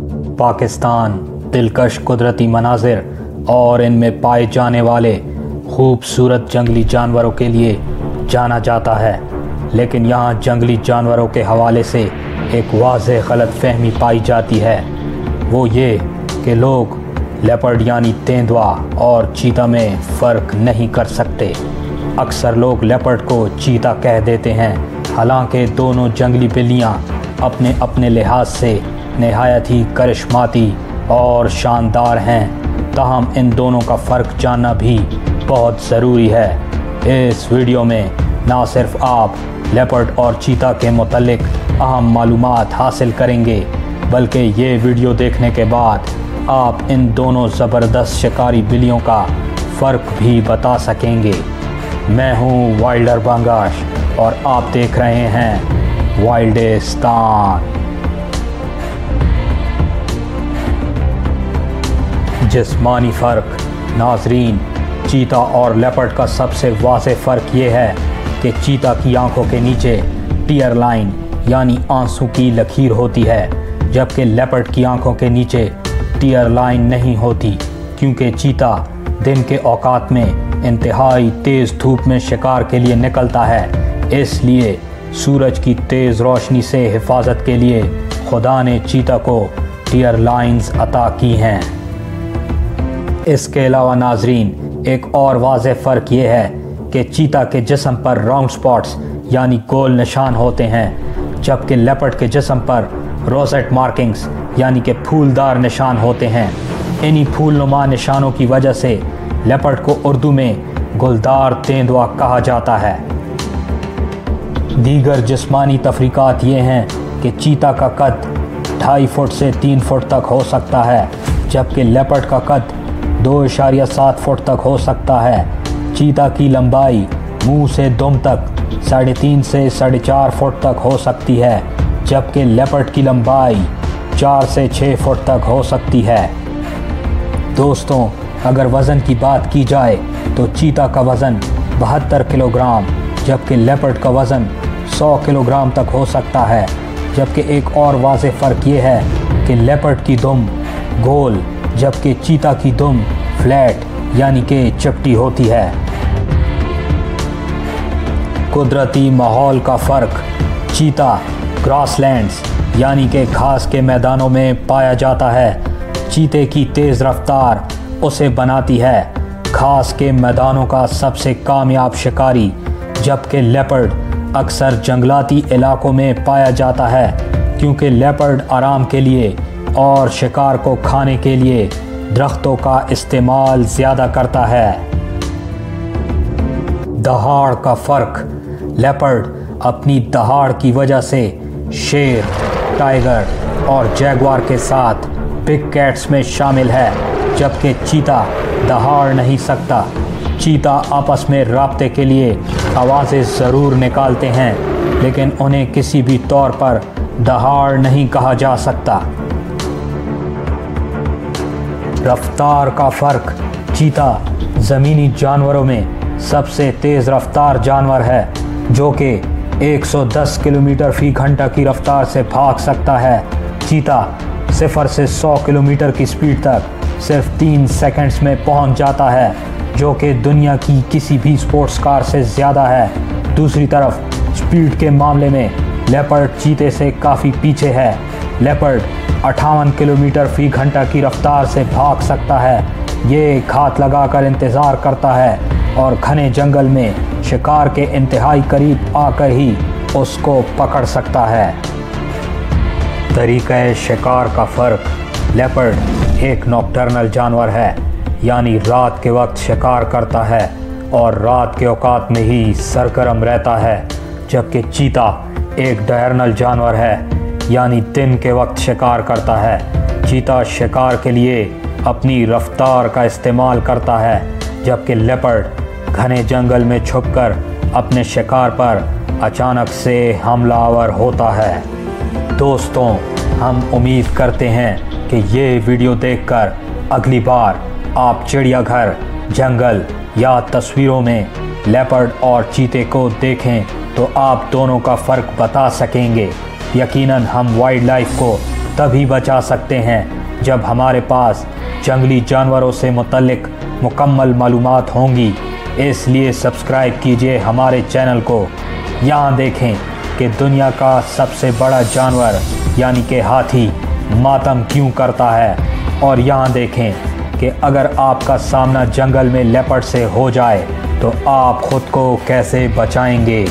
पाकिस्तान दिलकश कुदरती मनाजिर और इनमें पाए जाने वाले खूबसूरत जंगली जानवरों के लिए जाना जाता है, लेकिन यहाँ जंगली जानवरों के हवाले से एक वाज़ेह गलतफहमी पाई जाती है। वो ये कि लोग लेपर्ड यानी तेंदुआ और चीता में फ़र्क नहीं कर सकते। अक्सर लोग लेपर्ड को चीता कह देते हैं, हालांकि दोनों जंगली बिल्लियाँ अपने अपने लिहाज से नहायत ही करिश्माती और शानदार हैं। ताहम इन दोनों का फ़र्क जानना भी बहुत ज़रूरी है। इस वीडियो में ना सिर्फ आप लेपर्ड और चीता के मुतल्लिक अहम मालूमात हासिल करेंगे, बल्कि ये वीडियो देखने के बाद आप इन दोनों ज़बरदस्त शिकारी बिल्लियों का फ़र्क भी बता सकेंगे। मैं हूँ वाइल्डर बंगाश और आप देख रहे हैं वाइल्डिस्तान। जिस्मानी फ़र्क। नाजरीन, चीता और लेपर्ड का सबसे वाज़ेह फ़र्क ये है कि चीता की आंखों के नीचे टीयर लाइन यानी आंसू की लकीर होती है, जबकि लेपर्ड की आंखों के नीचे टीयर लाइन नहीं होती, क्योंकि चीता दिन के औकात में इंतहाई तेज़ धूप में शिकार के लिए निकलता है। इसलिए सूरज की तेज़ रोशनी से हिफाजत के लिए खुदा ने चीता को टीयर लाइंस अता की हैं। इसके अलावा नाजरीन, एक और वाज़ेह फ़र्क ये है कि चीता के जिस्म पर राउंड स्पॉट्स यानी गोल निशान होते हैं, जबकि लेपर्ड के जिस्म पर रोसेट मार्किंग्स यानी कि फूलदार निशान होते हैं। इन्हीं फूलनुमा निशानों की वजह से लेपर्ड को उर्दू में गुलदार तेंदुआ कहा जाता है। दीगर जिस्मानी तफरीकात ये हैं कि चीता का कद 2.5 फुट से 3 फुट तक हो सकता है, जबकि लेपर्ड का कद 2.7 फुट तक हो सकता है। चीता की लंबाई मुंह से दुम तक 3.5 से 4.5 फुट तक हो सकती है, जबकि लेपर्ड की लंबाई 4 से 6 फुट तक हो सकती है। दोस्तों, अगर वज़न की बात की जाए तो चीता का वज़न 72 किलोग्राम, जबकि लेपर्ड का वज़न 100 किलोग्राम तक हो सकता है। जबकि एक और वाज़ेह फ़र्क ये है कि लेपर्ड की दुम गोल, जबकि चीता की दुम फ्लैट यानी कि चपटी होती है। कुदरती माहौल का फ़र्क। चीता ग्रासलैंड्स यानी कि घास के मैदानों में पाया जाता है। चीते की तेज़ रफ्तार उसे बनाती है घास के मैदानों का सबसे कामयाब शिकारी, जबकि लेपर्ड अक्सर जंगलाती इलाकों में पाया जाता है, क्योंकि लेपर्ड आराम के लिए और शिकार को खाने के लिए दरख्तों का इस्तेमाल ज़्यादा करता है। दहाड़ का फ़र्क। लेपर्ड अपनी दहाड़ की वजह से शेर, टाइगर और जैगुआर के साथ बिग कैट्स में शामिल है, जबकि चीता दहाड़ नहीं सकता। चीता आपस में राब्ते के लिए आवाज़ें ज़रूर निकालते हैं, लेकिन उन्हें किसी भी तौर पर दहाड़ नहीं कहा जा सकता। रफ्तार का फ़र्क। चीता ज़मीनी जानवरों में सबसे तेज़ रफ्तार जानवर है, जो कि 110 किलोमीटर फ़ी घंटा की रफ्तार से भाग सकता है। चीता 0 से 100 किलोमीटर की स्पीड तक सिर्फ 3 सेकंड्स में पहुंच जाता है, जो कि दुनिया की किसी भी स्पोर्ट्स कार से ज़्यादा है। दूसरी तरफ स्पीड के मामले में लेपर्ड चीते से काफ़ी पीछे है। लेपर्ड 58 किलोमीटर फ़ी घंटा की रफ्तार से भाग सकता है। ये घात लगाकर इंतज़ार करता है और घने जंगल में शिकार के इंतहाई करीब आकर ही उसको पकड़ सकता है। तरीक़े शिकार का फ़र्क। लेपर्ड एक नॉकटर्नल जानवर है, यानी रात के वक्त शिकार करता है और रात के औकात में ही सरगर्म रहता है, जबकि चीता एक डायर्नल जानवर है, यानी दिन के वक्त शिकार करता है। चीता शिकार के लिए अपनी रफ्तार का इस्तेमाल करता है, जबकि लेपर्ड घने जंगल में छुपकर अपने शिकार पर अचानक से हमलावर होता है। दोस्तों, हम उम्मीद करते हैं कि ये वीडियो देखकर अगली बार आप चिड़ियाघर, जंगल या तस्वीरों में लेपर्ड और चीते को देखें तो आप दोनों का फ़र्क बता सकेंगे। यकीनन हम वाइल्ड लाइफ को तभी बचा सकते हैं जब हमारे पास जंगली जानवरों से मुतल्लिक मुकम्मल मालूमात होंगी। इसलिए सब्सक्राइब कीजिए हमारे चैनल को। यहाँ देखें कि दुनिया का सबसे बड़ा जानवर यानी कि हाथी मातम क्यों करता है, और यहाँ देखें कि अगर आपका सामना जंगल में लेपर्ड से हो जाए तो आप खुद को कैसे बचाएंगे।